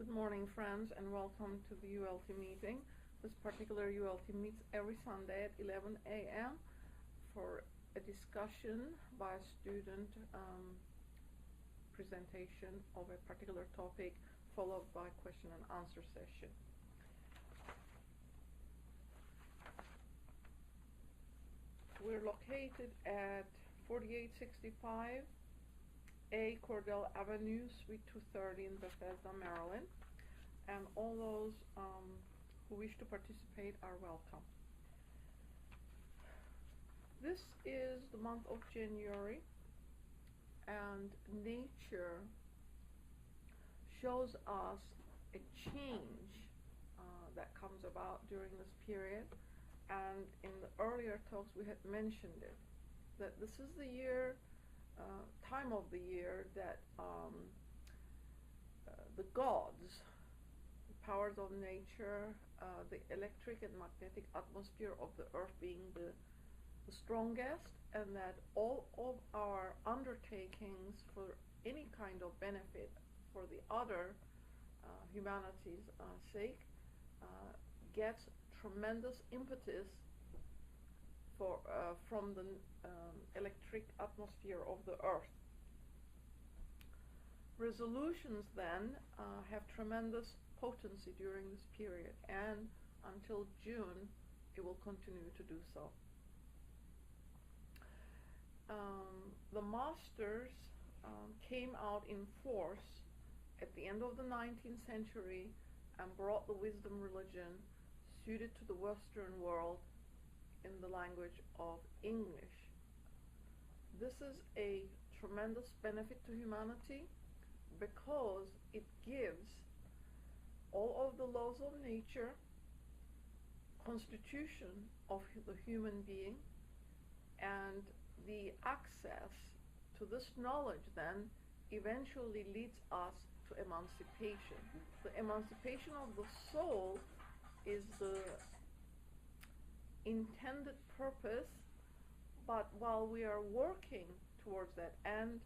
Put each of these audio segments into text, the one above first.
Good morning, friends, and welcome to the ULT meeting. This particular ULT meets every Sunday at 11 a.m. for a discussion by a student presentation of a particular topic, followed by question and answer session. We're located at 4865 A Cordell Avenue, Suite 230 in Bethesda, Maryland, and all those who wish to participate are welcome. This is the month of January, and nature shows us a change that comes about during this period, and in the earlier talks we had mentioned it, that this is the year time of the year that the gods, the powers of nature, the electric and magnetic atmosphere of the earth being the strongest, and that all of our undertakings for any kind of benefit for the other humanity's sake gets tremendous impetus from the electric atmosphere of the earth. Resolutions then have tremendous potency during this period, and until June it will continue to do so. The masters came out in force at the end of the 19th century and brought the wisdom religion suited to the Western world in the language of English. This is a tremendous benefit to humanity because it gives all of the laws of nature, constitution of the human being, and the access to this knowledge then eventually leads us to emancipation. The emancipation of the soul is the intended purpose, but while we are working towards that, and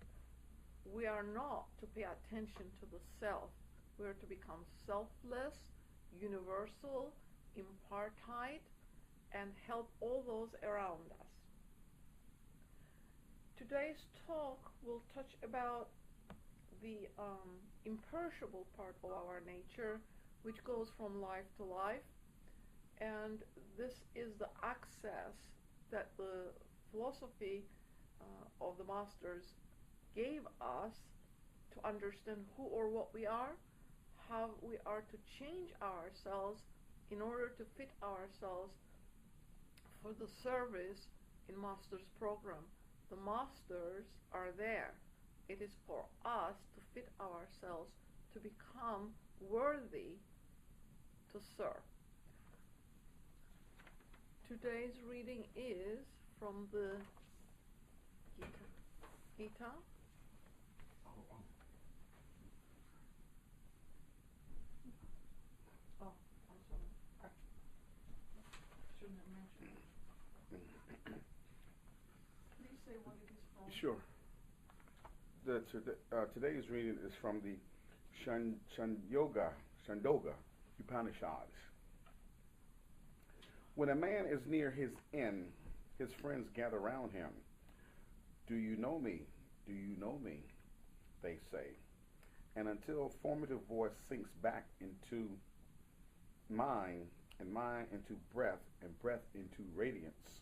we are not to pay attention to the self, we are to become selfless, universal, impartite, and help all those around us. Today's talk will touch about the imperishable part of our nature, which goes from life to life, and this is the access that the philosophy of the masters gave us to understand who or what we are, how we are to change ourselves in order to fit ourselves for the service in Master's program. The masters are there. It is for us to fit ourselves to become worthy to serve. Today's reading is from the Gita. Oh, I'm sorry. I shouldn't have mentioned it. Please say what it is from. Sure. Today's reading is from the Chandogya Upanishads. When a man is near his end, his friends gather round him. Do you know me? Do you know me? They say. And until formative voice sinks back into mind, and mind into breath, and breath into radiance,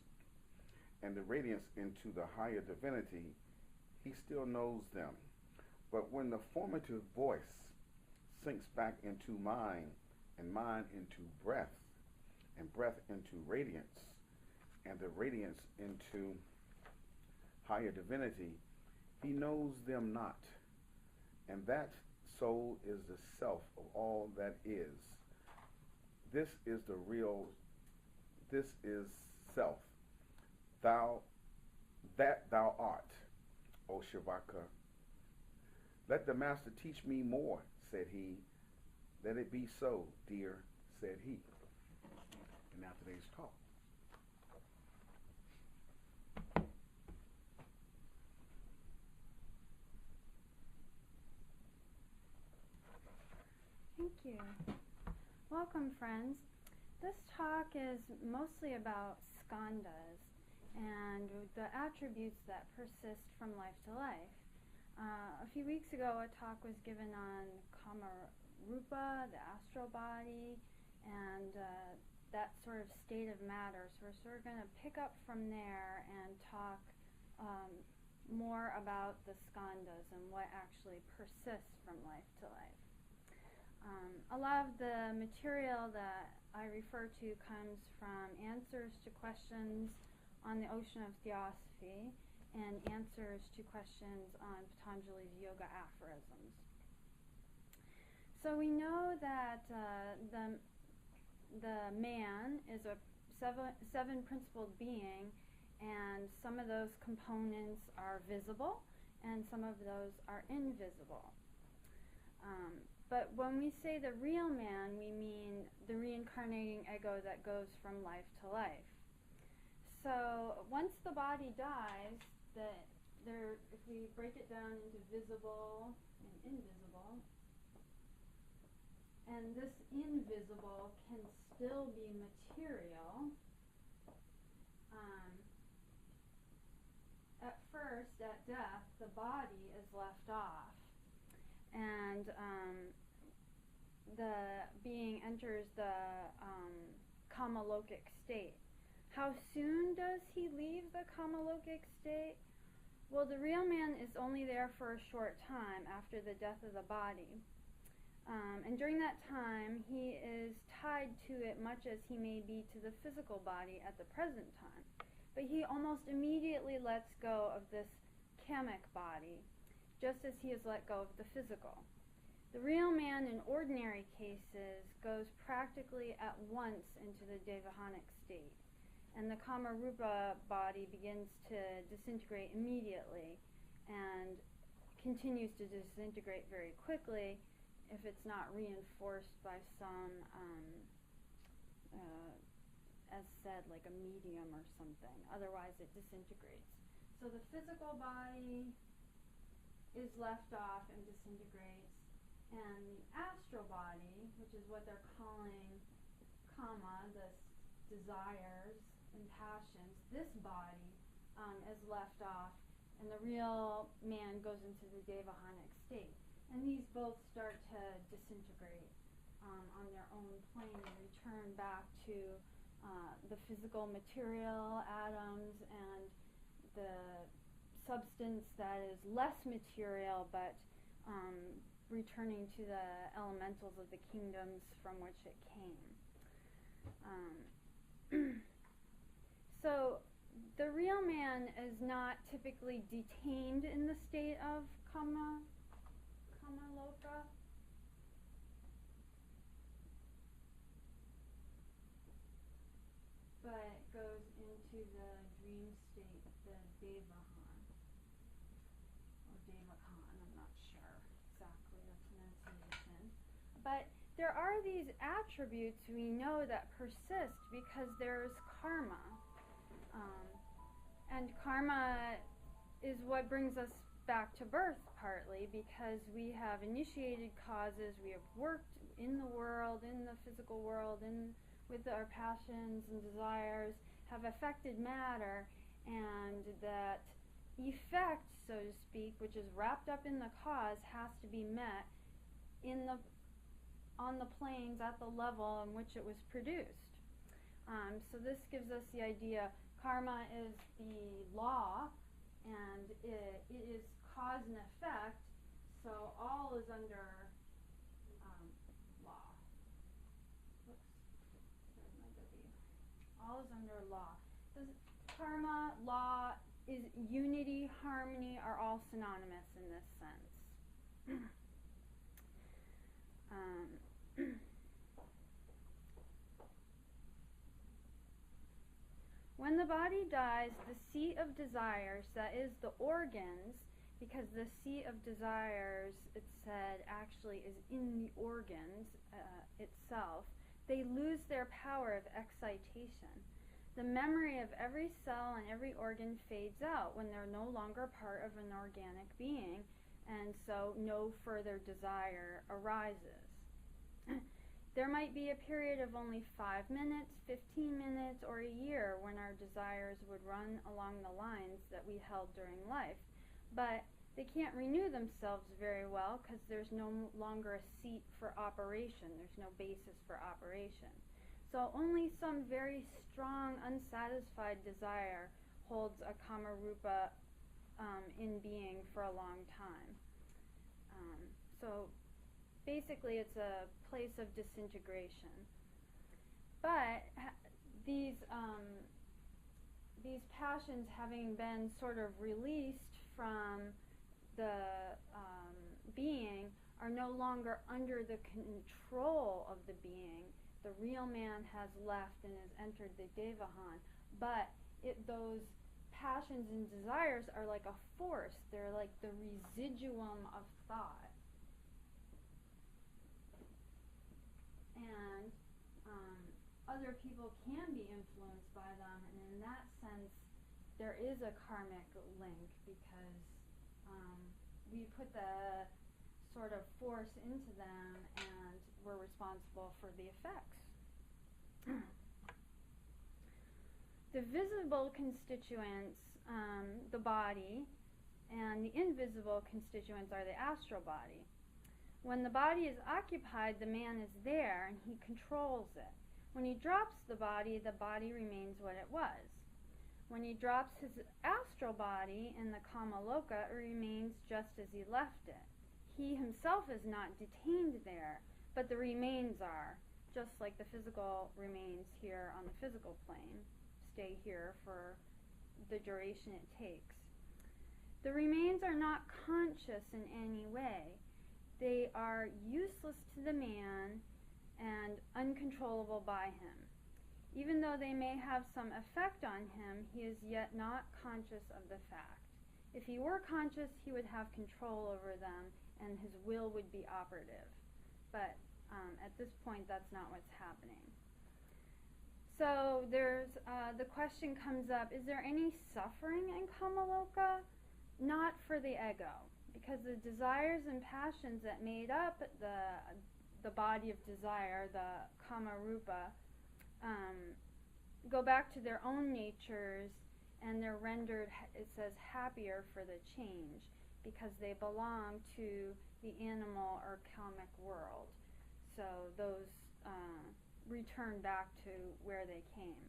and the radiance into the higher divinity, he still knows them. But when the formative voice sinks back into mind, and mind into breath, and breath into radiance, and the radiance into higher divinity, he knows them not. And that soul is the self of all that is. This is the real, this is self. That thou art, O Shivaka. Let the master teach me more, said he. Let it be so, dear, said he. And now today's talk. Thank you. Welcome, friends. This talk is mostly about skandhas and the attributes that persist from life to life. A few weeks ago, a talk was given on kama rupa, the astral body, and that sort of state of matter. So we're sort of going to pick up from there and talk more about the skandhas and what actually persists from life to life. A lot of the material that I refer to comes from answers to questions on the ocean of theosophy and answers to questions on Patanjali's yoga aphorisms. So we know that the man is a seven principled being, and some of those components are visible and some of those are invisible. But when we say the real man, we mean the reincarnating ego that goes from life to life. So once the body dies, if we break it down into visible and invisible, and this invisible can still be material, at first, at death, the body is left off, and the being enters the kamalokic state. How soon does he leave the kamalokic state? Well, the real man is only there for a short time after the death of the body. And during that time, he is tied to it much as he may be to the physical body at the present time. But he almost immediately lets go of this kamic body, just as he has let go of the physical. The real man in ordinary cases goes practically at once into the devahanic state, and the kama rupa body begins to disintegrate immediately and continues to disintegrate very quickly if it's not reinforced by some, as said, like a medium or something. Otherwise it disintegrates. So the physical body is left off and disintegrates, and the astral body, which is what they're calling kama, the desires and passions, this body is left off, and the real man goes into the devahanic state. And these both start to disintegrate on their own plane and return back to the physical material atoms and the substance that is less material, but returning to the elementals of the kingdoms from which it came. So the real man is not typically detained in the state of kama loka. But goes into the dream state, the devahan, or devakan, I'm not sure exactly the pronunciation. But there are these attributes we know that persist because there's karma. And karma is what brings us back to birth, partly because we have initiated causes, we have worked in the world, in the physical world, with our passions and desires, have affected matter, and that effect, so to speak, which is wrapped up in the cause, has to be met on the planes at the level in which it was produced. So this gives us the idea karma is the law, and it is cause and effect, so all is under law. Whoops, there's my W. All is under law. Karma, law, is unity, harmony are all synonymous in this sense. When the body dies, the seat of desires, that is the organs, because the seat of desires, it said, actually is in the organs itself, they lose their power of excitation. The memory of every cell and every organ fades out when they're no longer part of an organic being, and so no further desire arises. There might be a period of only 5 minutes, 15 minutes, or a year when our desires would run along the lines that we held during life, but they can't renew themselves very well because there's no longer a seat for operation. There's no basis for operation. So only some very strong, unsatisfied desire holds a kamarupa in being for a long time. So basically it's a place of disintegration. But these passions, having been sort of released from the being, are no longer under the control of the being. The real man has left and has entered the Devahan, but those passions and desires are like a force. They're like the residuum of thought. And other people can be influenced by them, and in that sense there is a karmic link, because we put the sort of force into them and we're responsible for the effects. The visible constituents, the body, and the invisible constituents are the astral body. When the body is occupied, the man is there and he controls it. When he drops the body remains what it was. When he drops his astral body in the Kamaloka, it remains just as he left it. He himself is not detained there, but the remains are, just like the physical remains here on the physical plane stay here for the duration it takes. The remains are not conscious in any way. They are useless to the man and uncontrollable by him. Even though they may have some effect on him, he is yet not conscious of the fact. If he were conscious, he would have control over them and his will would be operative. But at this point, that's not what's happening. So there's the question comes up, is there any suffering in Kamaloka? Not for the ego, because the desires and passions that made up the body of desire, the Kamarupa, go back to their own natures, and they're rendered, it says, happier for the change, because they belong to the animal or kamic world. So those return back to where they came.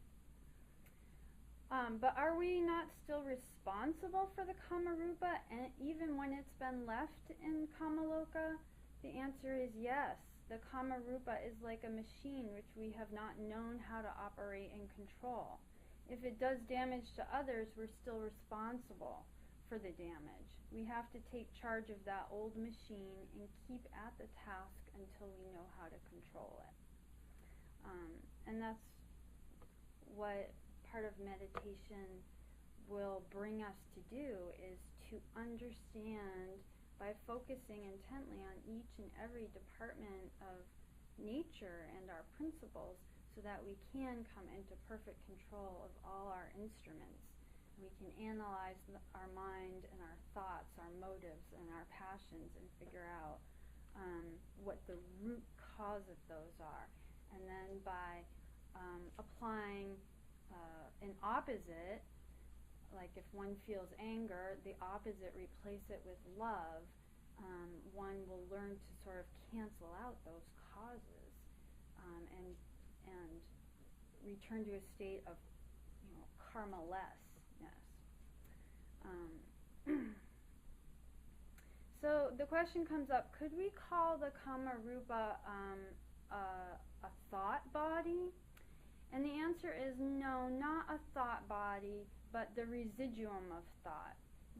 But are we not still responsible for the Kamarupa, and even when it's been left in Kamaloka? The answer is yes. The Kamarupa is like a machine which we have not known how to operate and control. If it does damage to others, we're still responsible for the damage. We have to take charge of that old machine and keep at the task until we know how to control it. And that's what part of meditation will bring us to do, is to understand by focusing intently on each and every department of nature and our principles, so that we can come into perfect control of all our instruments. We can analyze our mind and our thoughts, our motives and our passions, and figure out what the root cause of those are. And then by applying an opposite, like if one feels anger, the opposite, replace it with love, one will learn to sort of cancel out those causes and return to a state of, karma-lessness. So the question comes up, could we call the Kamarupa a thought body? And the answer is no, not a thought body, but the residuum of thought.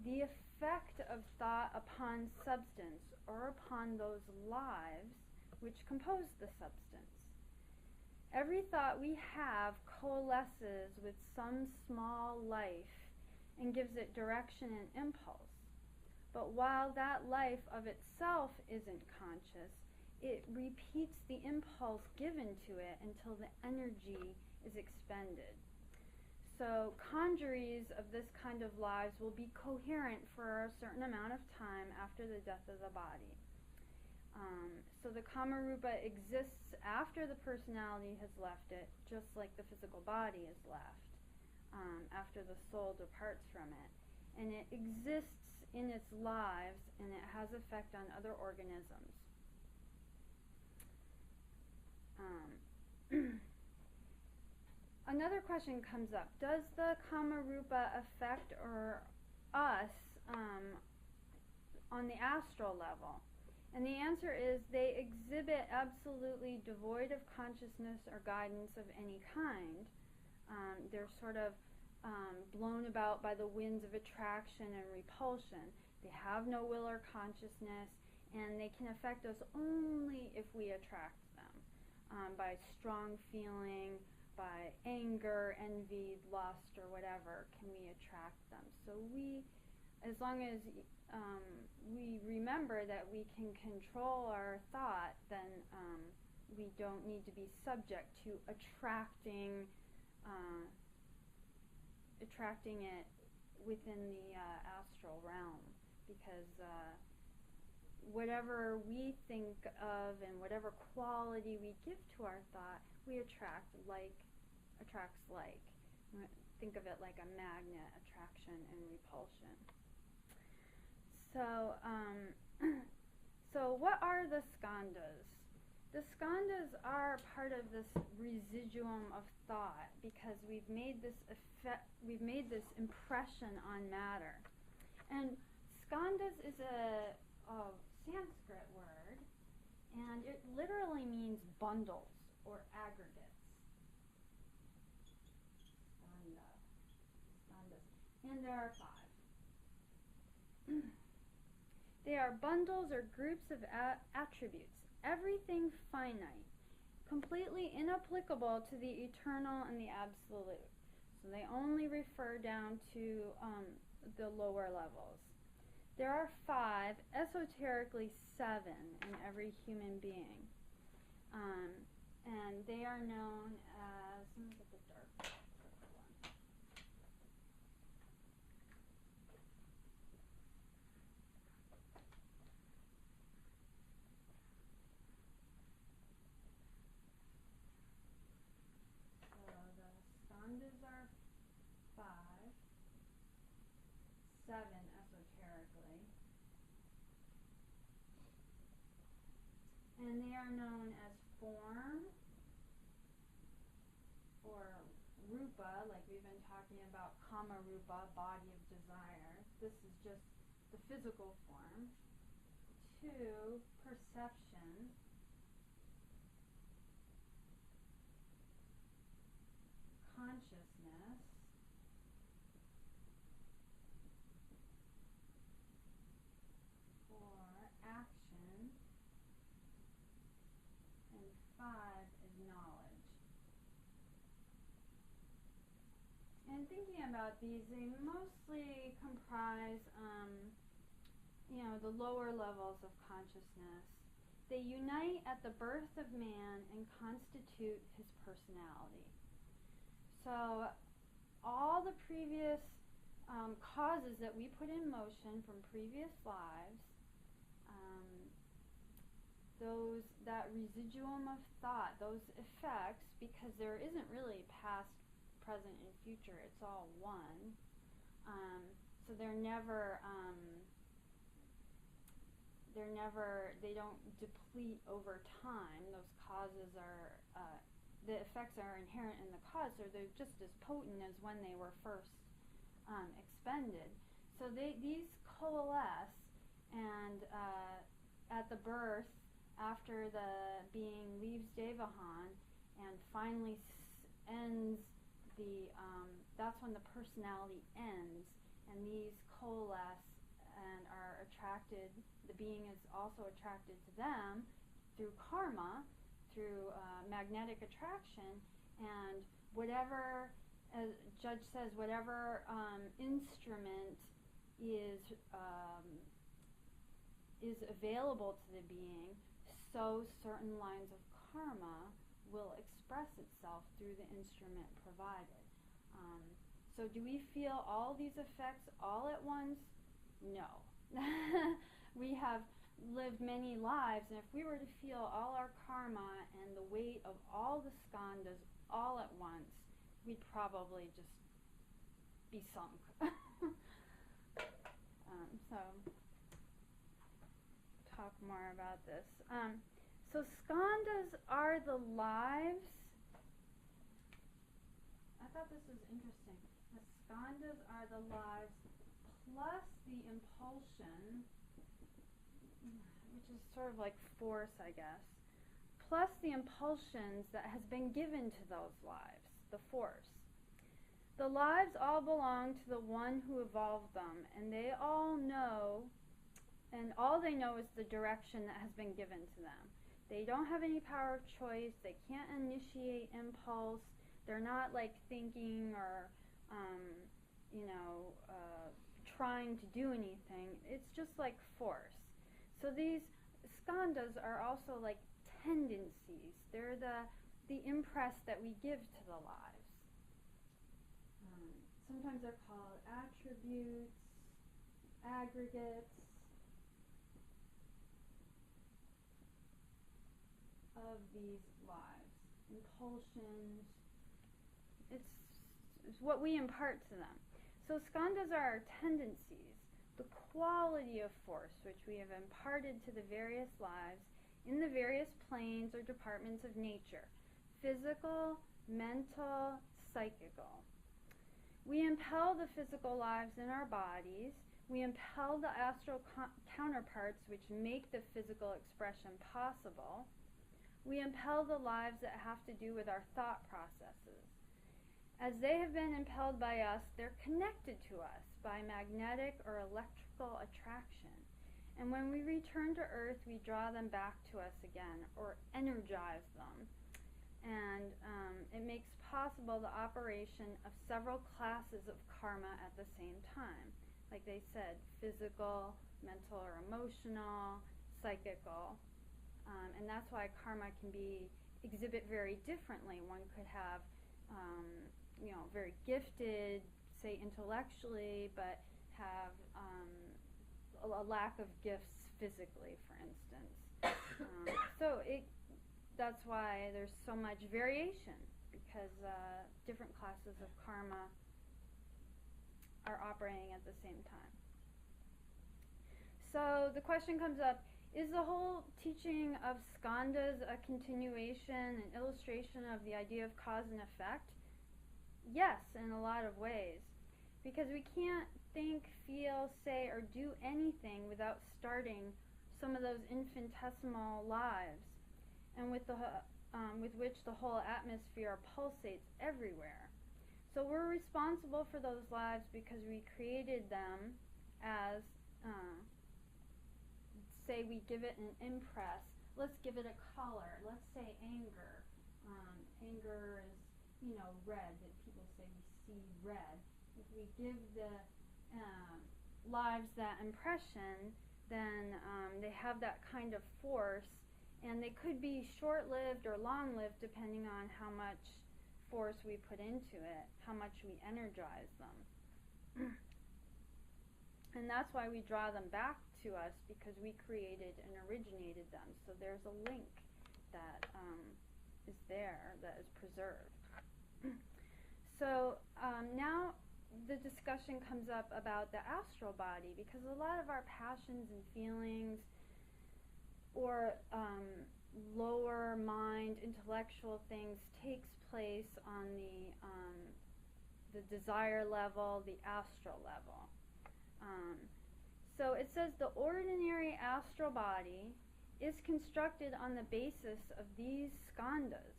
The effect of thought upon substance, or upon those lives which compose the substance. Every thought we have coalesces with some small life and gives it direction and impulse. But while that life of itself isn't conscious, it repeats the impulse given to it until the energy is expended. So conjuries of this kind of lives will be coherent for a certain amount of time after the death of the body. So the Kamarupa exists after the personality has left it, just like the physical body is left, after the soul departs from it. And it exists in its lives, and it has effect on other organisms. Another question comes up. Does the Kamarupa affect us on the astral level? And the answer is they exhibit absolutely devoid of consciousness or guidance of any kind. They're sort of blown about by the winds of attraction and repulsion. They have no will or consciousness, and they can affect us only if we attract them, by strong feeling, by anger, envy, lust, or whatever, can we attract them. So as long as we remember that we can control our thought, then we don't need to be subject to attracting it within the astral realm, because whatever we think of and whatever quality we give to our thought, we attract. Like attracts like. Think of it like a magnet, attraction and repulsion. So what are the skandhas? The skandhas are part of this residium of thought, because we've made this impression on matter. And skandhas is a Sanskrit word, and it literally means bundles or aggregates. Skandhas. And there are 5. They are bundles or groups of attributes, everything finite, completely inapplicable to the eternal and the absolute. So they only refer down to the lower levels. There are 5, esoterically 7 in every human being. And they are known as, let me get the dark purple one. So the skandhas are 5, 7 esoterically. And they are known as form, or rupa, like we've been talking about kama rupa, body of desire. This is just the physical form. 2, perception. Consciousness. 4, action. And 5 is knowledge. And thinking about these, they mostly comprise, the lower levels of consciousness. They unite at the birth of man and constitute his personality. So all the previous causes that we put in motion from previous lives, that residuum of thought, those effects, because there isn't really past, present, and future, it's all one. So they don't deplete over time. Those causes are, the effects are inherent in the cause, so they're just as potent as when they were first expended. So these coalesce, and at the birth, after the being leaves Devahan and finally ends that's when the personality ends, and these coalesce and are attracted. The being is also attracted to them through karma, through magnetic attraction, and whatever, as Judge says, whatever instrument is available to the being, so certain lines of karma will express itself through the instrument provided. So do we feel all these effects all at once? No. We have lived many lives, and if we were to feel all our karma and the weight of all the skandhas all at once, we'd probably just be sunk. So, talk more about this. So skandhas are the lives. I thought this was interesting. The skandhas are the lives plus the impulsion, which is sort of like force, I guess, plus the impulsions that has been given to those lives, the force. The lives all belong to the one who evolved them, and they all know, and all they know is the direction that has been given to them. They don't have any power of choice. They can't initiate impulse. They're not like thinking or, trying to do anything. It's just like force. So these skandhas are also like tendencies. They're the impress that we give to the lives. Sometimes they're called attributes, aggregates of these lives, impulsions. It's what we impart to them. So skandhas are our tendencies, the quality of force which we have imparted to the various lives in the various planes or departments of nature, physical, mental, psychical. We impel the physical lives in our bodies. We impel the astral counterparts which make the physical expression possible. We impel the lives that have to do with our thought processes. As they have been impelled by us, they're connected to us by magnetic or electrical attraction. And when we return to Earth, we draw them back to us again, or energize them. And it makes possible the operation of several classes of karma at the same time. Like they said, physical, mental or emotional, psychical. And that's why karma can exhibit very differently. One could have very gifted, say intellectually, but have a lack of gifts physically, for instance. That's why there's so much variation, because different classes of karma are operating at the same time. So the question comes up, is the whole teaching of skandhas a continuation, an illustration of the idea of cause and effect? Yes, in a lot of ways. Because we can't think, feel, say, or do anything without starting some of those infinitesimal lives, and with which the whole atmosphere pulsates everywhere. So we're responsible for those lives because we created them as, say we give it an impress. Let's give it a color. Let's say anger. Anger is, red. That people say we see red. If we give the lives that impression, then they have that kind of force, and they could be short-lived or long-lived depending on how much force we put into it, how much we energize them. And that's why we draw them back to us, because we created and originated them. So there's a link that is there, that is preserved. So now the discussion comes up about the astral body, because a lot of our passions and feelings, or lower mind intellectual things, takes place on the desire level, the astral level. So it says the ordinary astral body is constructed on the basis of these skandhas,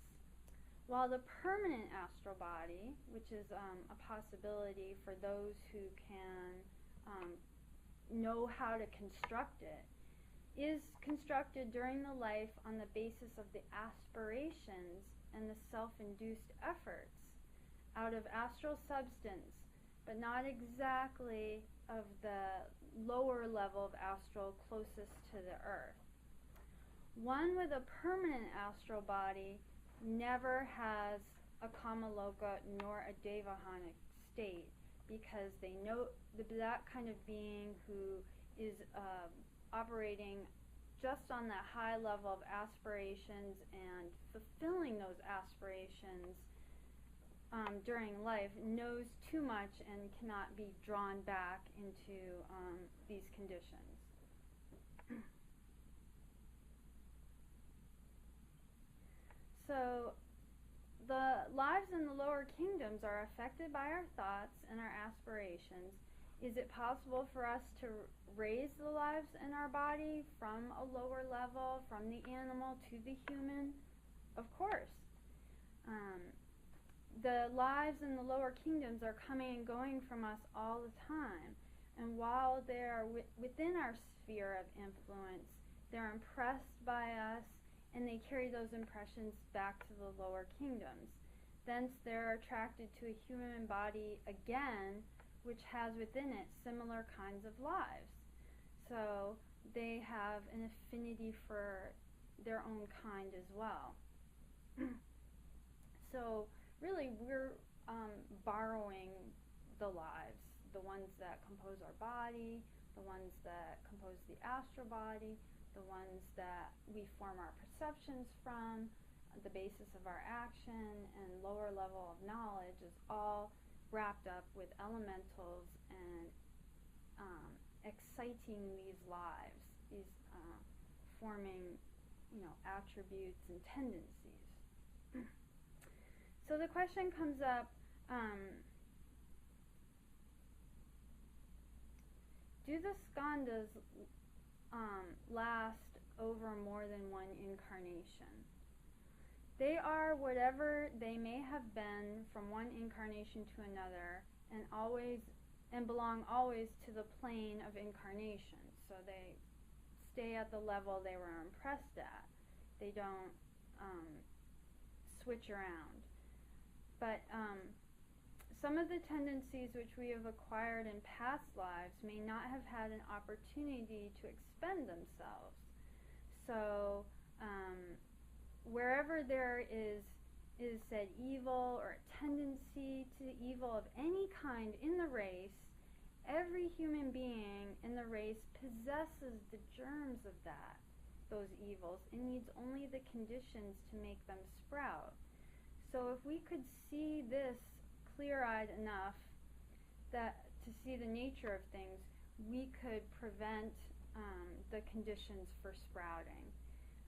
while the permanent astral body, which is a possibility for those who can know how to construct it, is constructed during the life on the basis of the aspirations and the self-induced efforts out of astral substance, but not exactly of the lower level of astral closest to the earth. One with a permanent astral body never has a kamaloka nor a devahanic state, because they know that kind of being who is operating just on that high level of aspirations and fulfilling those aspirations during life knows too much and cannot be drawn back into these conditions. So the lives in the lower kingdoms are affected by our thoughts and our aspirations. Is it possible for us to raise the lives in our body from a lower level, from the animal to the human? Of course. The lives in the lower kingdoms are coming and going from us all the time. And while they are within our sphere of influence, they're impressed by us, and they carry those impressions back to the lower kingdoms. Thence they're attracted to a human body again, which has within it similar kinds of lives. So they have an affinity for their own kind as well. So really we're borrowing the lives, the ones that compose our body, the ones that compose the astral body, the ones that we form our perceptions from, the basis of our action, and lower level of knowledge is all wrapped up with elementals and exciting these lives, these forming, attributes and tendencies. So the question comes up, do the skandhas last over more than one incarnation? They are whatever they may have been from one incarnation to another, and belong always to the plane of incarnation. So they stay at the level they were impressed at. They don't switch around. But some of the tendencies which we have acquired in past lives may not have had an opportunity to expend themselves. So wherever there is said evil or a tendency to the evil of any kind in the race, every human being in the race possesses the germs of those evils, and needs only the conditions to make them sprout. So if we could see this clear-eyed enough to see the nature of things, we could prevent the conditions for sprouting.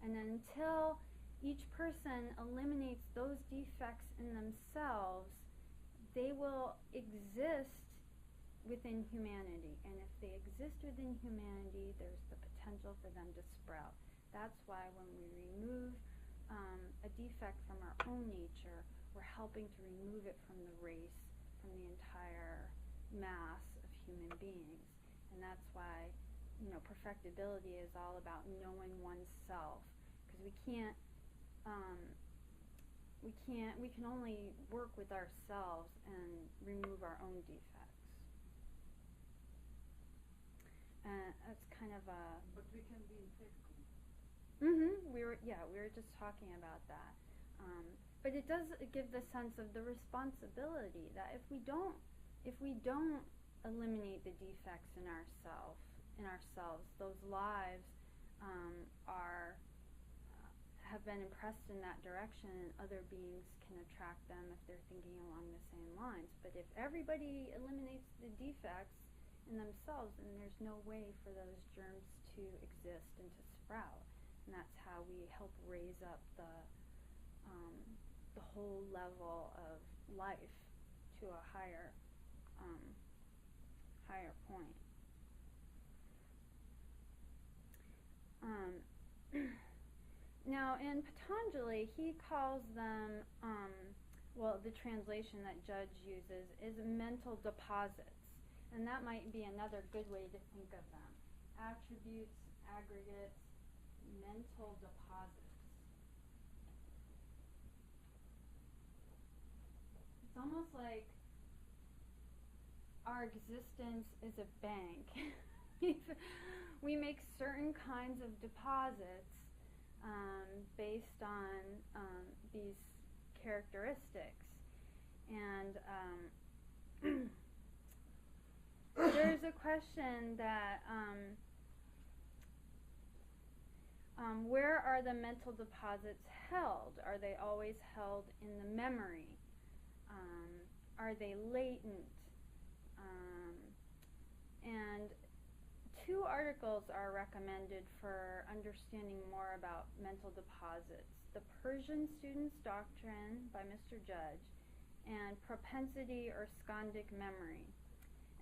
And until each person eliminates those defects in themselves, they will exist within humanity. And if they exist within humanity, there's the potential for them to sprout. That's why when we remove a defect from our own nature, we're helping to remove it from the race, from the entire mass of human beings. And that's why, perfectibility is all about knowing oneself, because we can only work with ourselves and remove our own defects. That's kind of a. But we can be infected. We were just talking about that. But it does give the sense of the responsibility that if we don't eliminate the defects in ourselves, those lives have been impressed in that direction, and other beings can attract them if they're thinking along the same lines. But if everybody eliminates the defects in themselves, then there's no way for those germs to exist and to sprout. And that's how we help raise up the whole level of life to a higher point. Now in Patanjali, he calls them, the translation that Judge uses is mental deposits, and that might be another good way to think of them. Attributes, aggregates, mental deposits. It's almost like our existence is a bank. We make certain kinds of deposits based on these characteristics. And there's a question that Where are the mental deposits held? Are they always held in the memory? Are they latent? And 2 articles are recommended for understanding more about mental deposits. The Persian Student's Doctrine by Mr. Judge and Propensity or Skandhic Memory.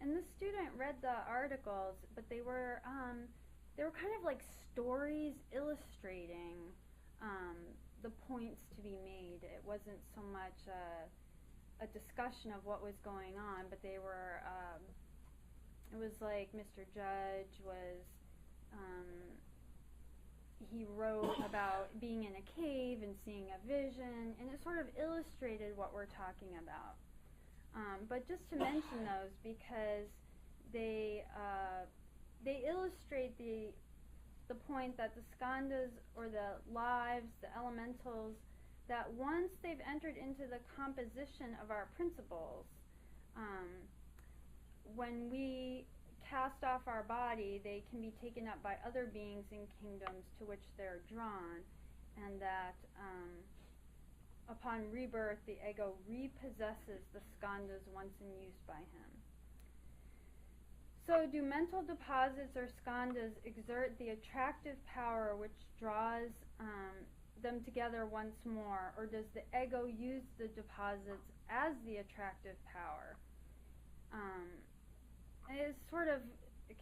And the student read the articles, but they were kind of like stories illustrating the points to be made. It wasn't so much a discussion of what was going on, but they were it was like Mr. Judge was he wrote about being in a cave and seeing a vision, and it sort of illustrated what we're talking about. But just to mention those, because they illustrate the point that the skandhas, or the lives, the elementals, that once they've entered into the composition of our principles, when we cast off our body, they can be taken up by other beings in kingdoms to which they're drawn, and that upon rebirth the ego repossesses the skandhas once in use by him. So do mental deposits or skandhas exert the attractive power which draws them together once more, or does the ego use the deposits as the attractive power? It's sort of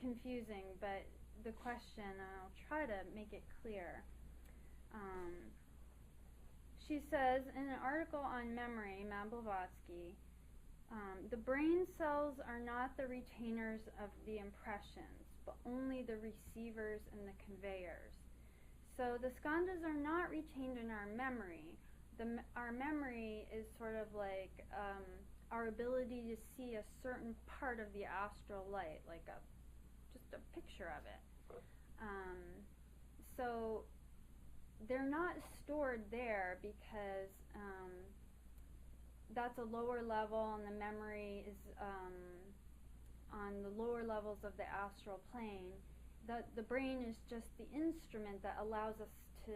confusing, but the question, I'll try to make it clear. She says, in an article on memory, Madame Blavatsky, the brain cells are not the retainers of the impressions, but only the receivers and the conveyors. So the skandhas are not retained in our memory. Our memory is sort of like our ability to see a certain part of the astral light, like just a picture of it. So they're not stored there because that's a lower level, and the memory is on the lower levels of the astral plane. The brain is just the instrument that allows us to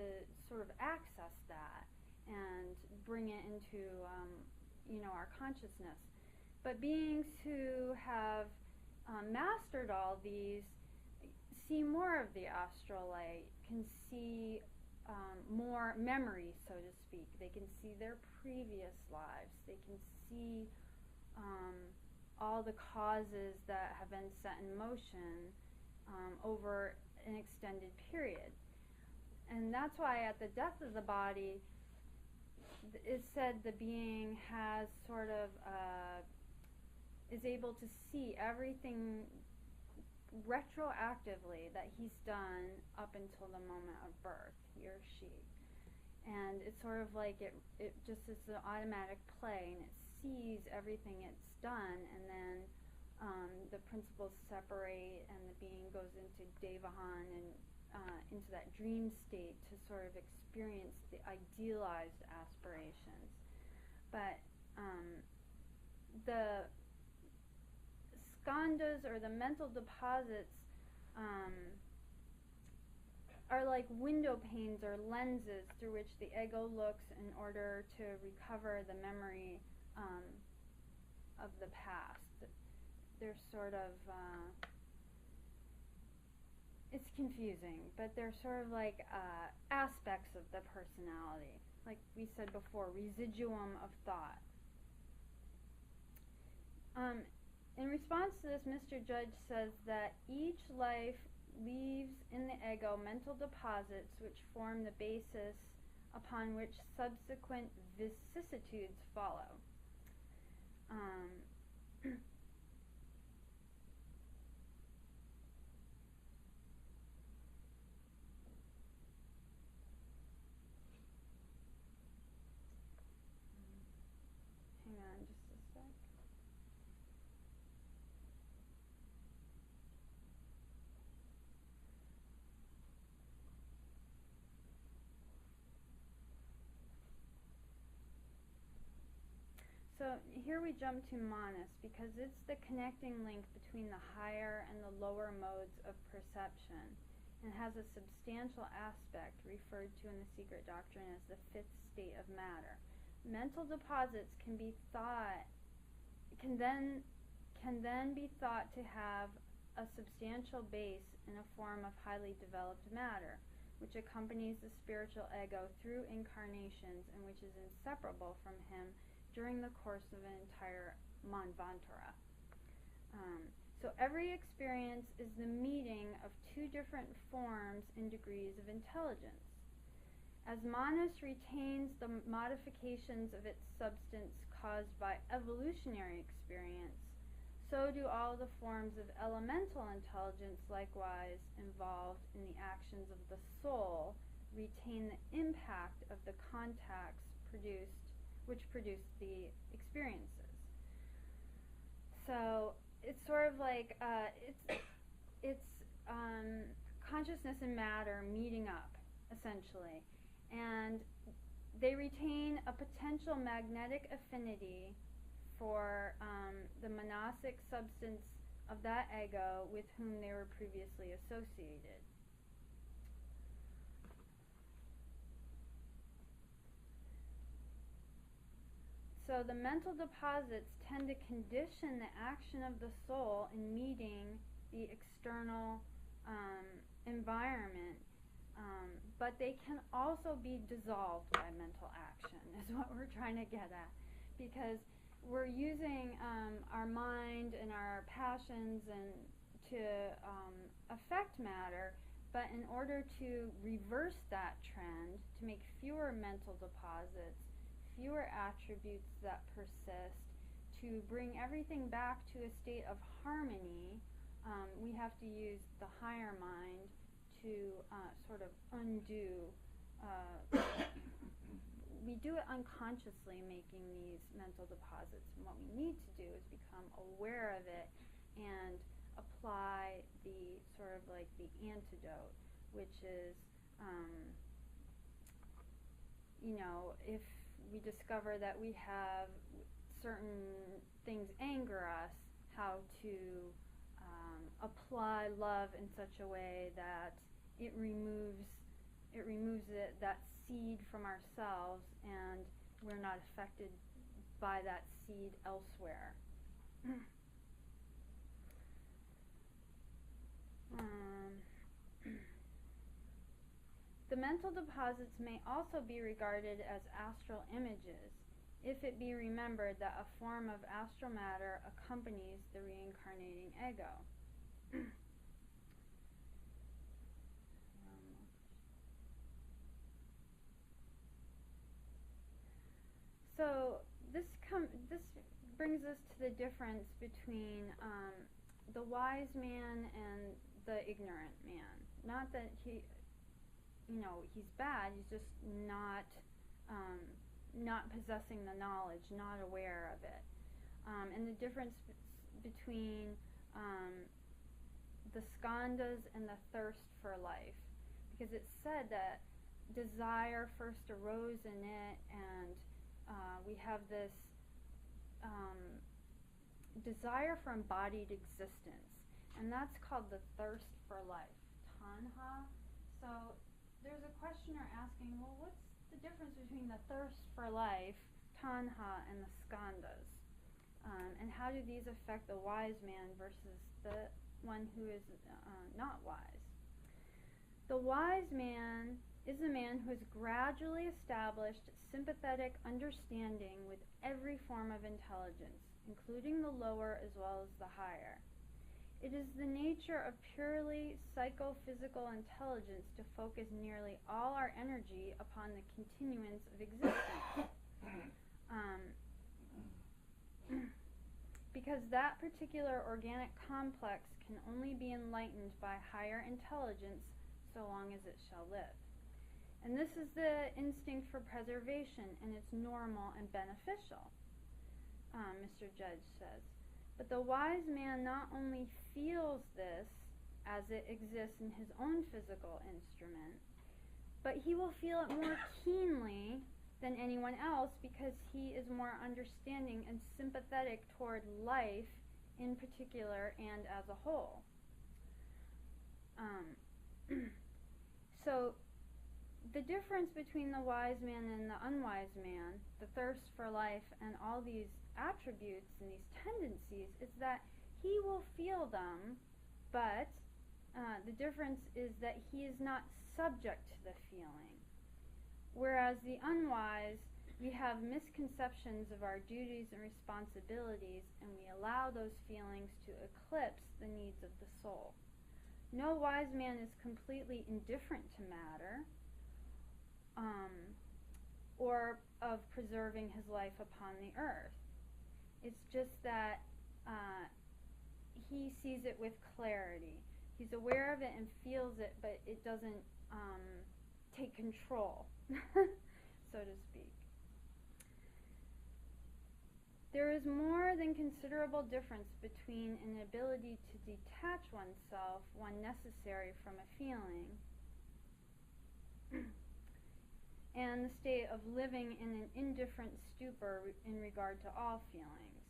sort of access that and bring it into our consciousness. But beings who have mastered all these see more of the astral light, can see more memory, so to speak. They can see their previous lives. They can see all the causes that have been set in motion over an extended period. And that's why at the death of the body, it's said the being has sort of is able to see everything retroactively that he's done up until the moment of birth, he or she. And it's sort of like it just is an automatic play, and it sees everything it's done, and then the principles separate, and the being goes into Devahan and into that dream state to sort of experience the idealized aspirations. But the skandhas, or the mental deposits, are like window panes or lenses through which the ego looks in order to recover the memory of the past. They're sort of it's confusing, but they're sort of like aspects of the personality, like we said before, residuum of thought. In response to this, Mr. Judge says that each life leaves in the ego mental deposits which form the basis upon which subsequent vicissitudes follow. Hang on just a sec. So here we jump to manas, because it's the connecting link between the higher and the lower modes of perception. and has a substantial aspect referred to in the secret doctrine as the fifth state of matter. Mental deposits can then be thought to have a substantial base in a form of highly developed matter, which accompanies the spiritual ego through incarnations and which is inseparable from him during the course of an entire manvantara. So every experience is the meeting of two different forms and degrees of intelligence. As Manas retains the modifications of its substance caused by evolutionary experience, so do all the forms of elemental intelligence likewise involved in the actions of the soul retain the impact of the contacts which produce the experiences. So it's sort of like it's consciousness and matter meeting up, essentially, and they retain a potential magnetic affinity for the monastic substance of that ego with whom they were previously associated. So the mental deposits tend to condition the action of the soul in meeting the external environment, but they can also be dissolved by mental action, is what we're trying to get at, because we're using our mind and our passions and to affect matter, but in order to reverse that trend, to make fewer mental deposits, fewer attributes that persist, to bring everything back to a state of harmony, we have to use the higher mind to sort of undo. We do it unconsciously, making these mental deposits, and what we need to do is become aware of it and apply the sort of like the antidote, which is, if we discover that we have certain things anger us, how to apply love in such a way that it removes that seed from ourselves, and we're not affected by that seed elsewhere. The mental deposits may also be regarded as astral images, if it be remembered that a form of astral matter accompanies the reincarnating ego. So this brings us to the difference between the wise man and the ignorant man. Not that he's bad, he's just not possessing the knowledge, not aware of it. And the difference between the skandhas and the thirst for life. Because it's said that desire first arose in it, and we have this desire for embodied existence, and that's called the thirst for life, tanha. So there's a questioner asking, well, what's the difference between the thirst for life, tanha, and the skandhas? And how do these affect the wise man versus the one who is not wise? The wise man is a man who has gradually established sympathetic understanding with every form of intelligence, including the lower as well as the higher. It is the nature of purely psychophysical intelligence to focus nearly all our energy upon the continuance of existence. Because that particular organic complex can only be enlightened by higher intelligence so long as it shall live. And this is the instinct for preservation, and it's normal and beneficial, Mr. Judge says. But the wise man not only feels this as it exists in his own physical instrument, but he will feel it more keenly than anyone else because he is more understanding and sympathetic toward life in particular and as a whole. So the difference between the wise man and the unwise man, the thirst for life and all these attributes and these tendencies, is that he will feel them, but the difference is that he is not subject to the feeling. Whereas the unwise, we have misconceptions of our duties and responsibilities, and we allow those feelings to eclipse the needs of the soul. No wise man is completely indifferent to matter, or of preserving his life upon the earth. It's just that he sees it with clarity. He's aware of it and feels it, but it doesn't take control, so to speak. There is more than considerable difference between an ability to detach oneself when necessary from a feeling and the state of living in an indifferent stupor in regard to all feelings.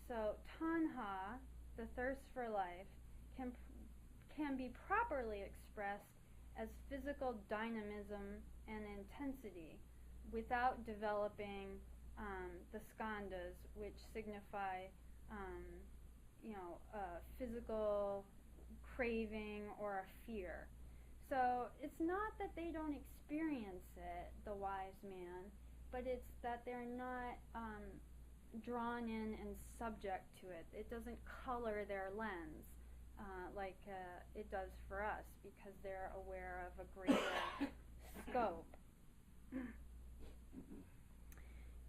So tanha, the thirst for life, can be properly expressed as physical dynamism and intensity without developing the skandhas, which signify a physical craving or a fear. So it's not that they don't experience it, the wise man, but it's that they're not drawn in and subject to it. It doesn't color their lens like it does for us, because they're aware of a greater scope.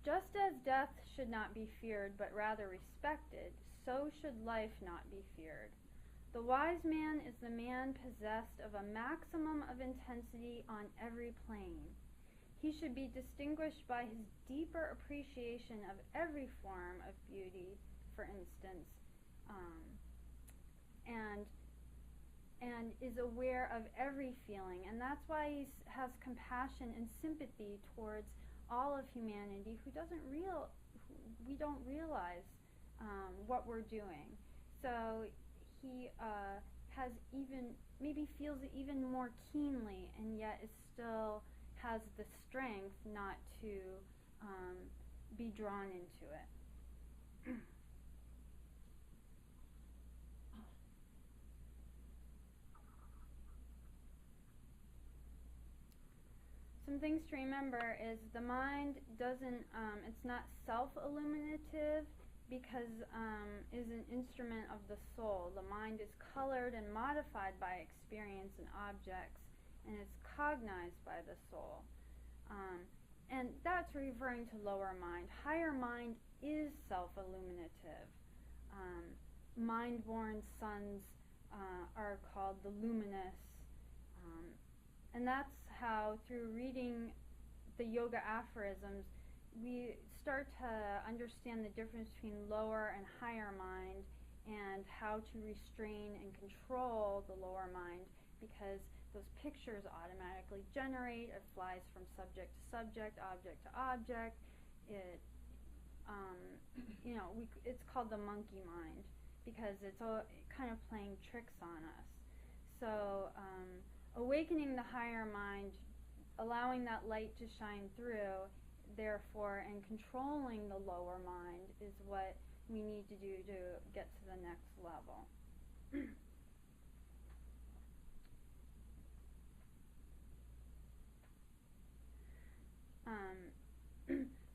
Just as death should not be feared but rather respected, so should life not be feared. The wise man is the man possessed of a maximum of intensity on every plane. He should be distinguished by his deeper appreciation of every form of beauty, for instance, and is aware of every feeling. And that's why he has compassion and sympathy towards all of humanity we don't realize what we're doing. So he maybe feels it even more keenly, and yet it still has the strength not to be drawn into it. Some things to remember is the mind it's not self-illuminative, because is an instrument of the soul. The mind is colored and modified by experience and objects, and is cognized by the soul. And that's referring to lower mind. Higher mind is self-illuminative. Mind-born sons are called the luminous. And that's how, through reading the yoga aphorisms, we start to understand the difference between lower and higher mind, and how to restrain and control the lower mind, because those pictures automatically generate. It flies from subject to subject, object to object. It's called the monkey mind, because it's kind of playing tricks on us. So awakening the higher mind, allowing that light to shine through, therefore, and controlling the lower mind is what we need to do to get to the next level.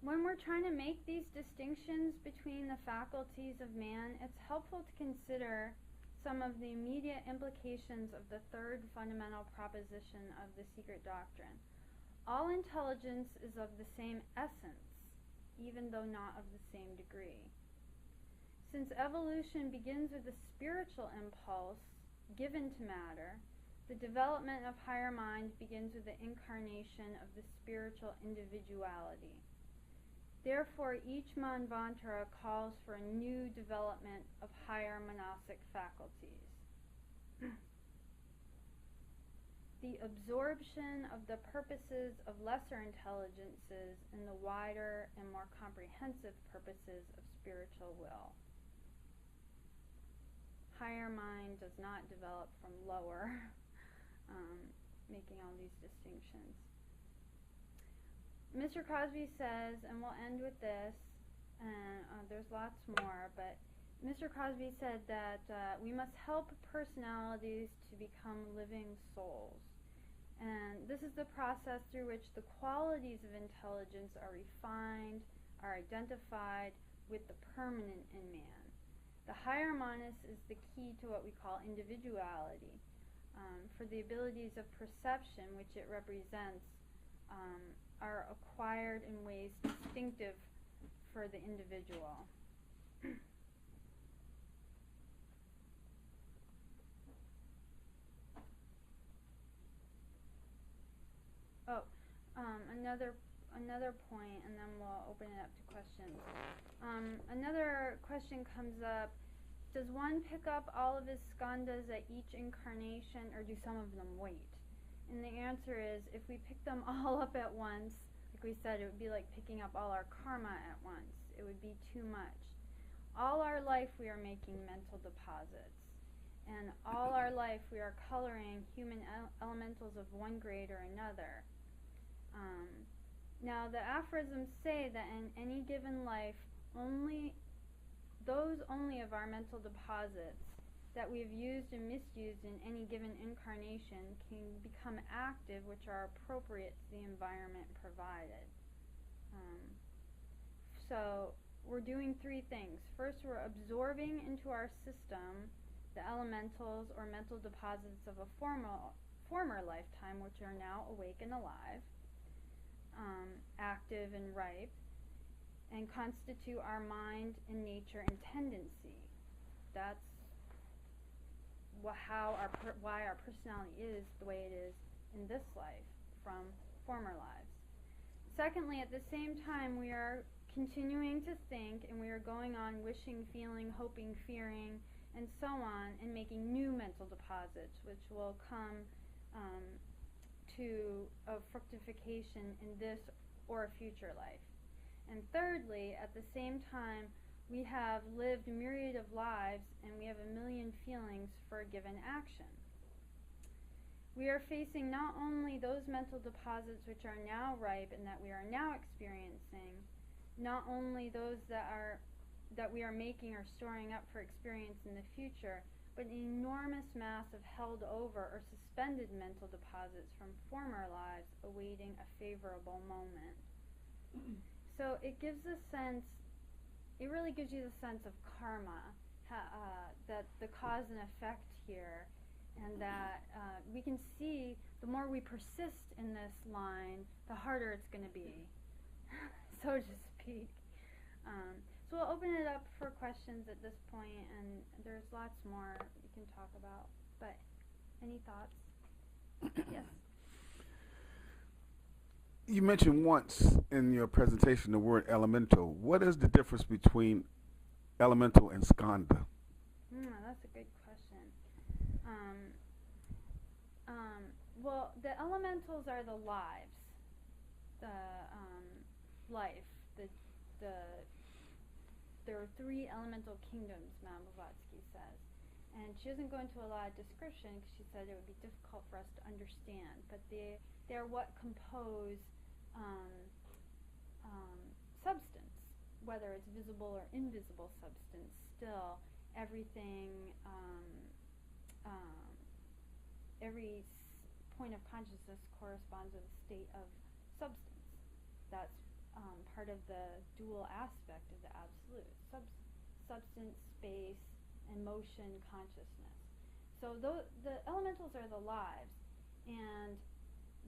When we're trying to make these distinctions between the faculties of man, it's helpful to consider some of the immediate implications of the third fundamental proposition of the secret doctrine. All intelligence is of the same essence, even though not of the same degree. Since evolution begins with a spiritual impulse given to matter, the development of higher mind begins with the incarnation of the spiritual individuality. Therefore, each Manvantara calls for a new development of higher monastic faculties. The absorption of the purposes of lesser intelligences in the wider and more comprehensive purposes of spiritual will. Higher mind does not develop from lower. making all these distinctions. Mr. Crosby says, and we'll end with this, and there's lots more, but Mr. Crosby said that we must help personalities to become living souls. And this is the process through which the qualities of intelligence are refined, are identified with the permanent in man. The higher Manas is the key to what we call individuality. For the abilities of perception, which it represents, are acquired in ways distinctive for the individual. Another point, and then we'll open it up to questions. Another question comes up: does one pick up all of his skandhas at each incarnation, or do some of them wait? And the answer is, if we pick them all up at once, like we said, it would be like picking up all our karma at once. It would be too much. All our life we are making mental deposits. And all our life we are coloring human elementals of one grade or another. Now the aphorisms say that in any given life, those only of our mental deposits that we have used and misused in any given incarnation can become active, which are appropriate to the environment provided. So we're doing three things. First, we're absorbing into our system the elementals or mental deposits of a former lifetime, which are now awake and alive, active and ripe, and constitute our mind and nature and tendency. That's why our personality is the way it is in this life from former lives. Secondly, at the same time, we are continuing to think, and we are going on wishing, feeling, hoping, fearing, and so on, and making new mental deposits, which will come to a fructification in this or a future life. And thirdly, at the same time, we have lived a myriad of lives, and we have a million feelings for a given action. We are facing not only those mental deposits which are now ripe and that we are now experiencing, not only those that we are making or storing up for experience in the future, but an enormous mass of held over or suspended mental deposits from former lives awaiting a favorable moment. So it gives a sense, it really gives you the sense of karma, that the cause and effect here, and that we can see the more we persist in this line, the harder it's going to be, so to speak. So we'll open it up for questions at this point, and there's lots more we can talk about. But any thoughts? Yes? You mentioned once in your presentation the word elemental. What is the difference between elemental and skandha? That's a good question. Well, the elementals are the lives, the life, there are three elemental kingdoms, Madame Blavatsky says. And she doesn't go into a lot of description because she said it would be difficult for us to understand. But they're what compose substance, whether it's visible or invisible substance. Still, everything, every point of consciousness corresponds with a state of substance. That's part of the dual aspect of the absolute. Substance, space, and motion, consciousness. So the elementals are the lives, and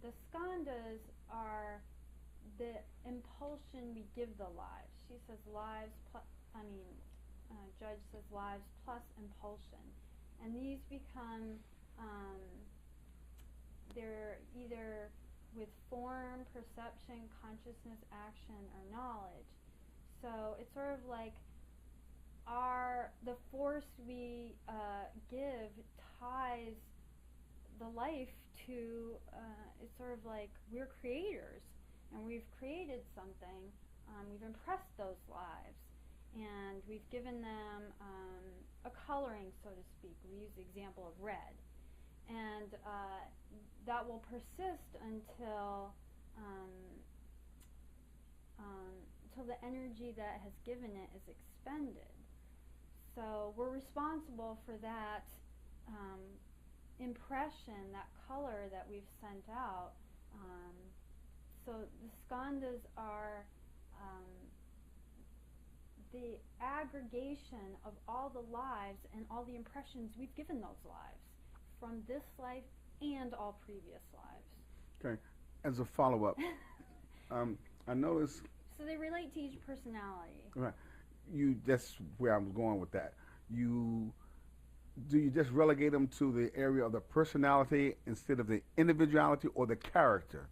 the skandhas are the impulsion we give the lives. She says lives Judge says lives plus impulsion. And these become, they're either with form, perception, consciousness, action, or knowledge. So it's sort of like the force we give ties the life to, it's sort of like we're creators, and we've created something, we've impressed those lives, and we've given them a coloring, so to speak. We use the example of red. and that will persist um, until the energy that has given it is expended. So we're responsible for that impression, that color that we've sent out. So the skandhas are the aggregation of all the lives and all the impressions we've given those lives from this life and all previous lives. Okay. As a follow-up, I noticed. So they relate to each personality. Right. That's where I'm going with that. Do you just relegate them to the area of the personality instead of the individuality or the character?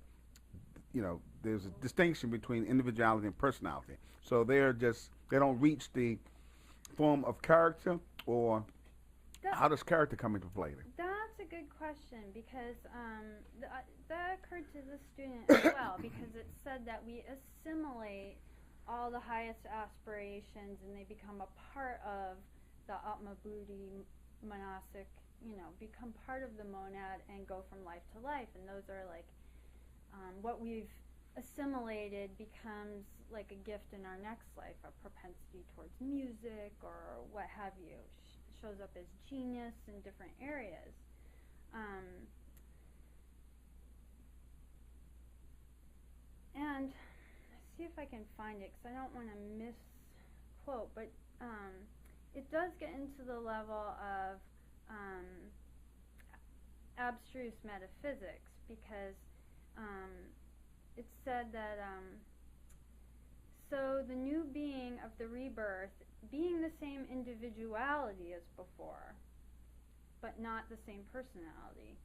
There's a distinction between individuality and personality. So they don't reach the form of character, or how does character come into play? That's a good question, because that occurred to the student as well, because it said that we assimilate all the highest aspirations and they become a part of the Atma Buddhi monastic, become part of the monad and go from life to life. And those are like what we've assimilated becomes like a gift in our next life, a propensity towards music or what have you. Shows up as genius in different areas. And see if I can find it, because I don't want to misquote, but it does get into the level of abstruse metaphysics, because it said that so the new being of the rebirth, being the same individuality as before, but not the same personality,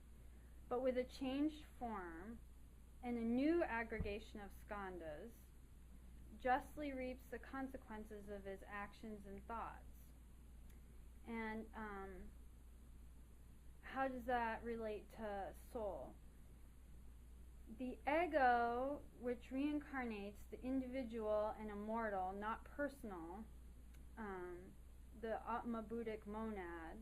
but with a changed form and a new aggregation of skandhas, justly reaps the consequences of his actions and thoughts. And how does that relate to soul? The ego, which reincarnates the individual and immortal, not personal, the Atma Buddhic monad,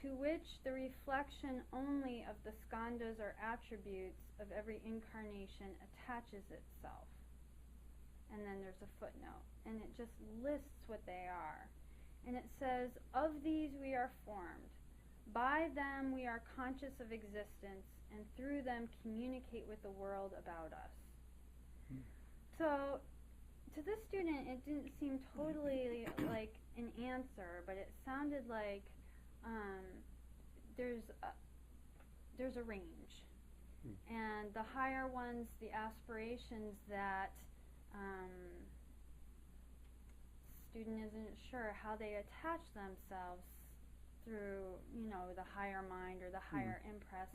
to which the reflection only of the skandhas or attributes of every incarnation attaches itself. And then there's a footnote, and it just lists what they are. And it says, of these we are formed. By them we are conscious of existence, and through them communicate with the world about us. So, to this student, it didn't seem totally like an answer, but it sounded like there's a range. And the higher ones, the aspirations that student isn't sure how they attach themselves through, the higher mind or the higher impress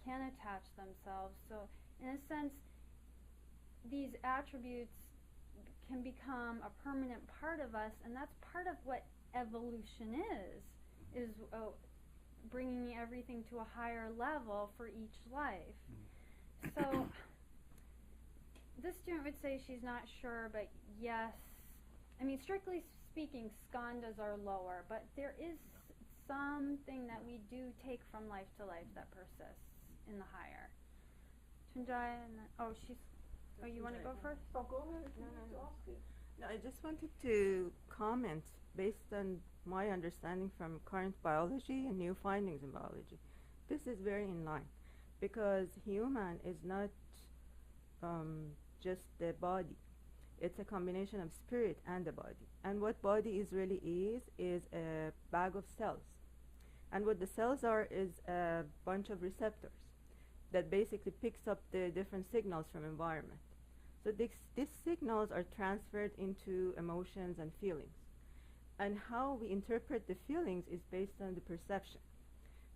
can attach themselves. So in a sense, these attributes can become a permanent part of us, and that's part of what evolution is bringing everything to a higher level for each life. So this student would say she's not sure, but yes, I mean, strictly speaking, skandhas are lower, but there is something that we do take from life to life that persists in the higher. Tunjaya, and then, you want to go first? Oh, go ahead. No, I just wanted to comment based on my understanding from current biology and new findings in biology. This is very in line, because human is not just the body. It's a combination of spirit and the body. And what body is a bag of cells. And what the cells are is a bunch of receptors that basically picks up the different signals from environment. So these signals are transferred into emotions and feelings. And how we interpret the feelings is based on the perception.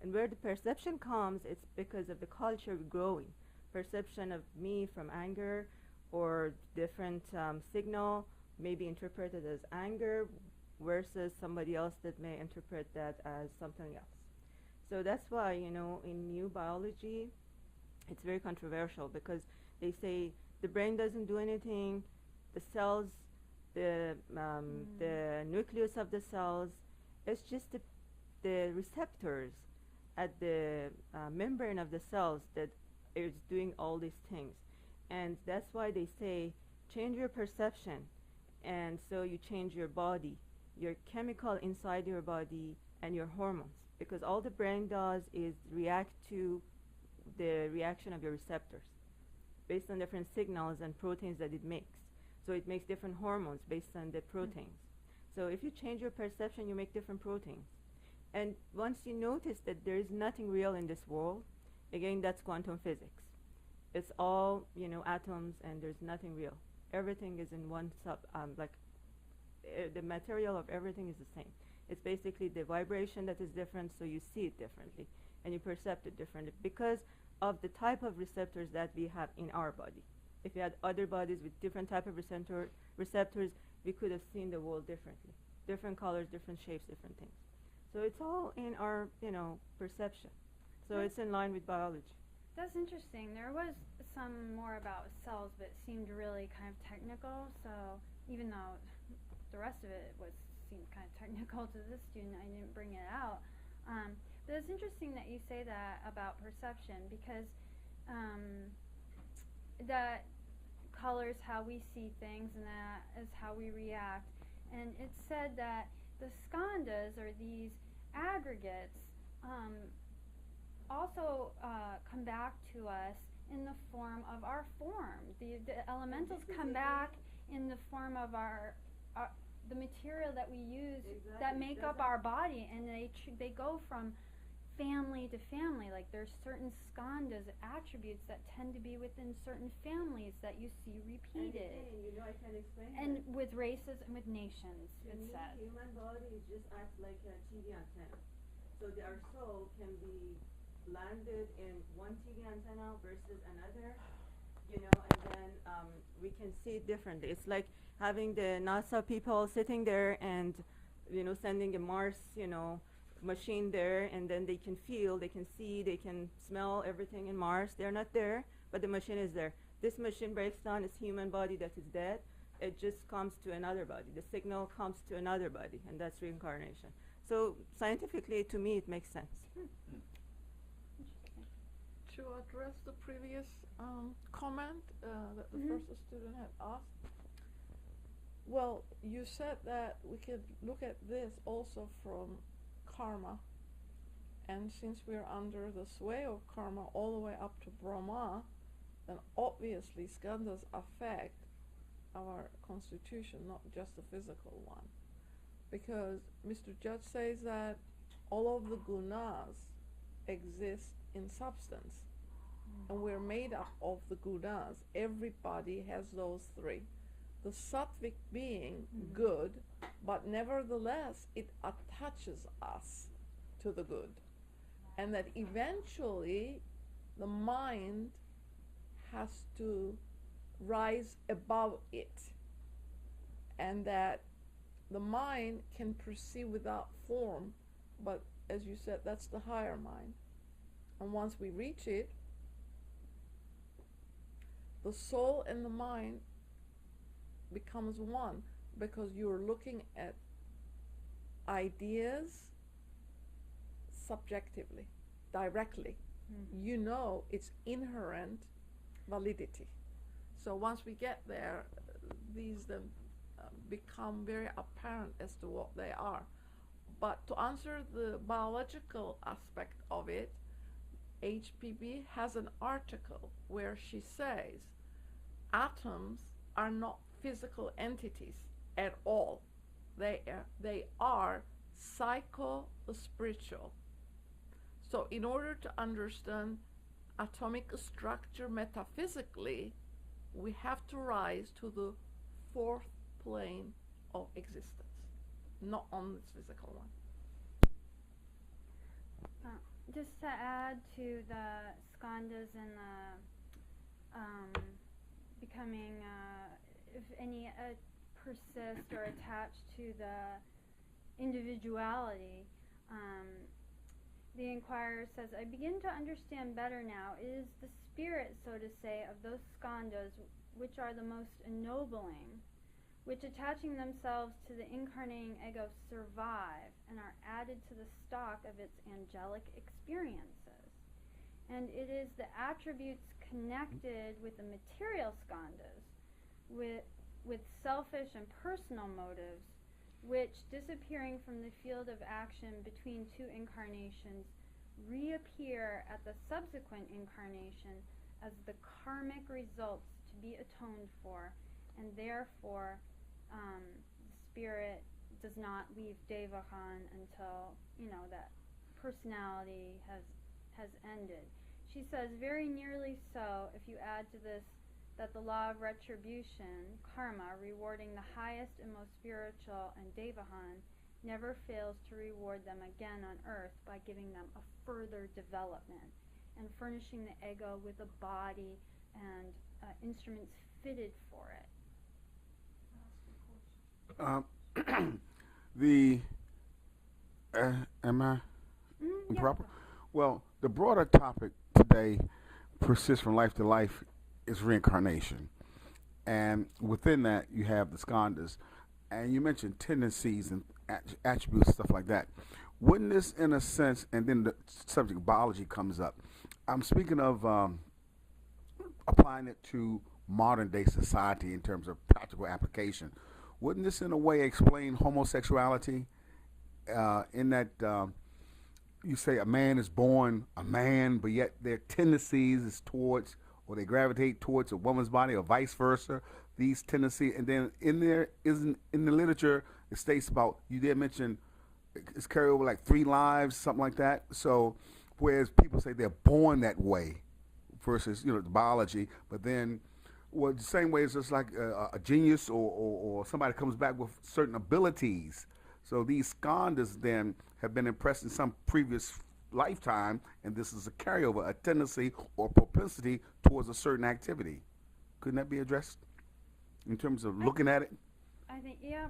And where the perception comes, it's because of the culture we're growing. Perception of me from anger or different signal may be interpreted as anger versus somebody else that may interpret that as something else. So that's why, in new biology, it's very controversial, because they say the brain doesn't do anything, the cells, the nucleus of the cells, it's just the receptors at the membrane of the cells that is doing all these things. And that's why they say change your perception, and so you change your body, your chemical inside your body, and your hormones. Because all the brain does is react to the reaction of your receptors based on different signals and proteins that it makes. So it makes different hormones based on the proteins. So if you change your perception, you make different proteins. And once you notice that there is nothing real in this world, again, that's quantum physics. It's all, atoms, and there's nothing real. Everything is in one the material of everything is the same. It's basically the vibration that is different, so you see it differently, and you perceive it differently because of the type of receptors that we have in our body. If we had other bodies with different type of receptors, we could have seen the world differently. Different colors, different shapes, different things. So it's all in our, perception. So it's in line with biology. That's interesting. There was some more about cells, but it seemed really kind of technical. So even though the rest of it seemed kind of technical to this student, I didn't bring it out. But it's interesting that you say that about perception, because that colors how we see things, and that is how we react. And it's said that the skandhas, or these aggregates, also come back to us in the form of our form. The elementals come back in the form of the material that we use that make up our body, and they go from family to family. Like there's certain skandhas, attributes that tend to be within certain families that you see repeated. And again, I can explain And that. with races and with nations, To it me, says. human body just acts like a TV antenna. So our soul can be landed in one TV antenna versus another, and then we can see it differently. It's like having the NASA people sitting there and, sending a Mars, machine there, and then they can feel, they can see, they can smell everything in Mars. They're not there, but the machine is there. This machine breaks down its human body that is dead. It just comes to another body. The signal comes to another body, and that's reincarnation. So scientifically, to me, it makes sense. To address the previous comment that the first student had asked, well, you said that we could look at this also from karma, and since we're under the sway of karma all the way up to Brahma, then obviously skandhas affect our constitution, not just the physical one. Because Mr. Judge says that all of the gunas exist in substance, and we're made up of the gunas. Everybody has those three. The sattvic being good, but nevertheless it attaches us to the good, and that eventually the mind has to rise above it, and that the mind can perceive without form, but as you said, that's the higher mind. And once we reach it, the soul and the mind becomes one, because you're looking at ideas subjectively, directly. You know its inherent validity. So once we get there, these then become very apparent as to what they are. But to answer the biological aspect of it, HPB has an article where she says atoms are not physical entities at all. They are psycho-spiritual. So in order to understand atomic structure metaphysically, we have to rise to the fourth plane of existence, not on this physical one. Just to add to the skandhas and the becoming, if any, persist or attached to the individuality, the inquirer says, I begin to understand better now. It is the spirit, so to say, of those skandhas which are the most ennobling, which attaching themselves to the incarnating ego survive and are added to the stock of its angelic experiences. And it is the attributes connected with the material skandhas, with selfish and personal motives, which, disappearing from the field of action between two incarnations, reappear at the subsequent incarnation as the karmic results to be atoned for, and therefore the spirit does not leave Devahan until, that personality has ended. She says, very nearly so, if you add to this that the law of retribution, karma, rewarding the highest and most spiritual and Devahan, never fails to reward them again on earth by giving them a further development and furnishing the ego with a body and instruments fitted for it. Am I improper? Yes. Well, the broader topic today, persist from life to life, is reincarnation. And within that, you have the skandhas. And you mentioned tendencies and attributes, stuff like that. Wouldn't this, in a sense, and then the subject of biology comes up. I'm speaking of applying it to modern day society in terms of practical application. Wouldn't this, in a way, explain homosexuality? In that you say a man is born a man, but yet their tendencies is towards, or they gravitate towards a woman's body, or vice versa. These tendencies, and then in the literature, it states about, you did mention it's carried over like 3 lives, something like that. So, whereas people say they're born that way, versus the biology, but then, well, the same way it's just like a genius or somebody comes back with certain abilities. So these skandhas then have been impressed in some previous lifetime, and this is a carryover, a tendency or propensity towards a certain activity. Couldn't that be addressed in terms of looking at it? I think, yeah,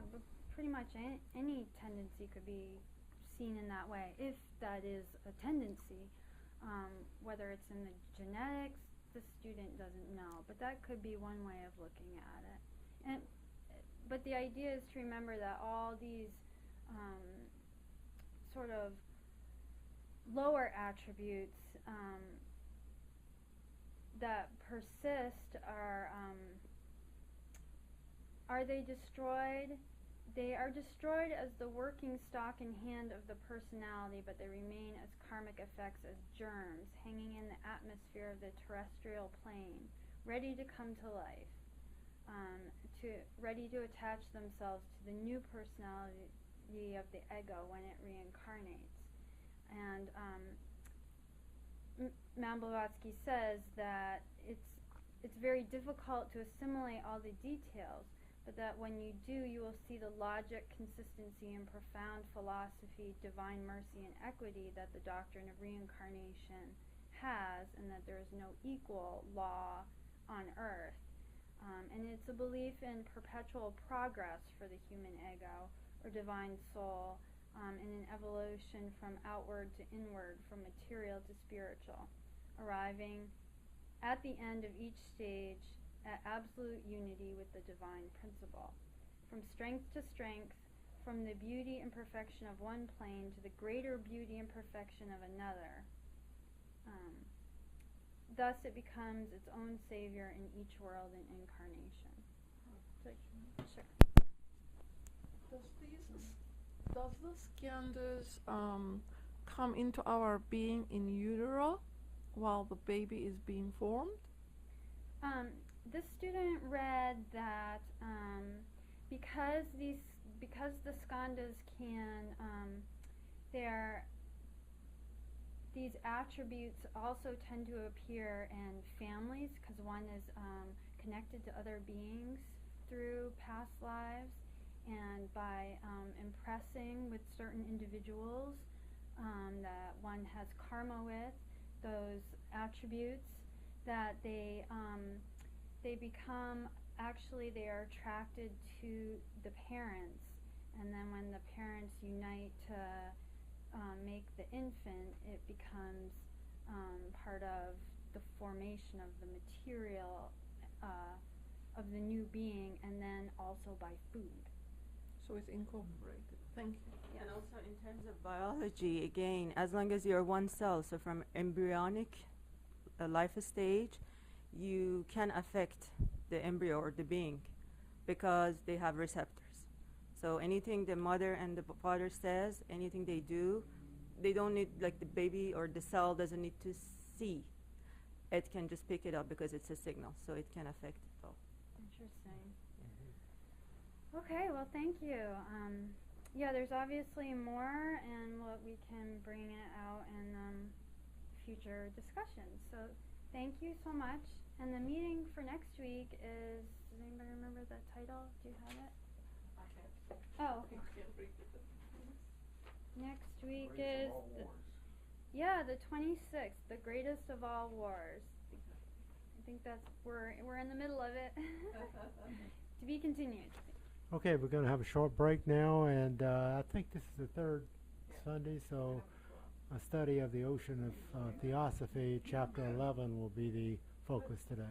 pretty much any tendency could be seen in that way, if that is a tendency. Whether it's in the genetics, the student doesn't know, but that could be one way of looking at it. But the idea is to remember that all these sort of lower attributes that persist are they destroyed? They are destroyed as the working stock in hand of the personality, but they remain as karmic effects, as germs hanging in the atmosphere of the terrestrial plane, ready to come to life, ready to attach themselves to the new personality of the ego when it reincarnates. And Blavatsky says that it's very difficult to assimilate all the details, but that when you do, you will see the logic, consistency, and profound philosophy, divine mercy, and equity that the doctrine of reincarnation has, and that there is no equal law on earth. And it's a belief in perpetual progress for the human ego, or divine soul, and an evolution from outward to inward, from material to spiritual, arriving at the end of each stage at absolute unity with the divine principle. From strength to strength, from the beauty and perfection of one plane to the greater beauty and perfection of another. Thus it becomes its own savior in each world and incarnation. Sure. Does the skandhas come into our being in utero while the baby is being formed? This student read that because the skandhas can, these attributes also tend to appear in families, because one is connected to other beings through past lives, and by impressing with certain individuals that one has karma with, those attributes, that they become, actually they are attracted to the parents, and then when the parents unite to make the infant, it becomes part of the formation of the material of the new being, and then also by food. So it's incorporated. Thank you. Yes. And also in terms of biology, again, as long as you're one cell, so from embryonic life stage, you can affect the embryo or the being because they have receptors. So anything the mother and the father says, anything they do, they don't need, like the baby or the cell doesn't need to see. It can just pick it up because it's a signal, so it can affect it all. Interesting. Okay, well, thank you. Yeah, there's obviously more, and what we can bring it out in future discussions. So thank you so much. And the meeting for next week is, does anybody remember the title? Do you have it? I can't. Oh, okay. I can't read it. Next week is, the 26th, the greatest of all wars. I think that's, we're in the middle of it. To be continued. Okay, we're going to have a short break now, and I think this is the third Sunday, so a study of the ocean of theosophy, chapter 11, will be the focus today.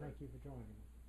Thank you for joining us.